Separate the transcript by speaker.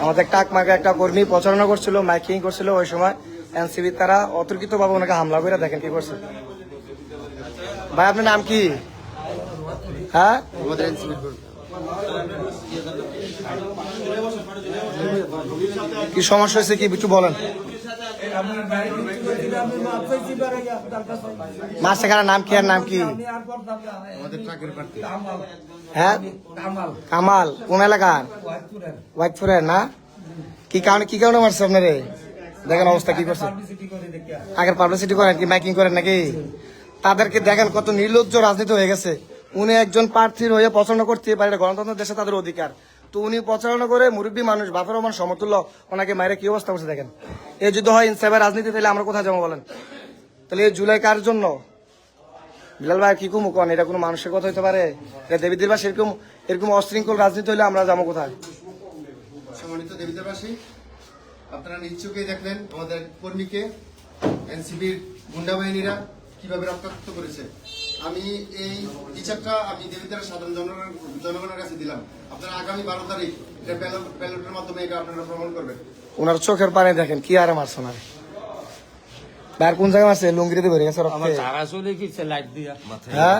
Speaker 1: আমাদের টাকমাকে একটা কর্মী প্রচারণা করছিল, মাইকিং করছিল, ওই সময় এনসিবি তারা অতর্কিত ভাবে ওনাকে হামলা করে দেখেন কি করছে। ভাই আপনার নাম কি? হ্যাঁ, কি সমস্যা হয়েছে কি একটু বলেন। মাস্টারখানার নাম কি আর নাম কি? হ্যাঁ, কামাল। কোন এলাকার? ওয়াইটপুরের না? কি কারণে মারছে আপনারে? দেখেন অবস্থা কি করছে। আগের পাবলিসিটি করেন কি মাইকিং করেন নাকি? তাদেরকে দেখেন কত নির্লজ্জ রাজনীতি হয়ে গেছে। উনি একজন প্রার্থীর হয়ে প্রচারণা করতে পারে, গণতন্ত্রের দেশে তাদের অধিকার। তো উনি প্রচারণা করে মুরব্বী মানুষ, বাপের রহমান সমতুল্য, ওনাকে মায়ের কি অবস্থা করছে দেখেন। এই যদি হয় ইনসাফের রাজনীতি, তাহলে আমরা কোথায় যাবো বলেন? তাহলে এই জুলাই কার জন্য? বিলাল ভাই কি কুমু কন, এটা কোনো মানুষের কথা হইতে পারে? দেবীদের বাসী এরকম অশৃঙ্খল রাজনীতি হলে আমরা যাবো কোথায়?
Speaker 2: সম্মানিত দেবীদেরবাসী, আপনারা নিশ্চয়ই দেখলেন আমাদের কর্মীকে এনসিবির গুন্ডা বাহিনীরা কিভাবে রক্তাক্ত করেছে। আমি এই বিচারটা আমি দেবীদের সাধারণ জনগণের কাছে দিলাম। আপনারা আগামী 12 তারিখ এটা ব্যালটের মাধ্যমে এটা আপনারা প্রমাণ করবেন।
Speaker 1: ওনার চোখের পানি দেখেন কি আরে মারছে না। কোন জায়গায় মারছে? লুঙ্গিতে বেরিয়ে গেছে রক্তে।
Speaker 3: আমার চলে গেছে লাইট দিয়া।
Speaker 1: হ্যাঁ।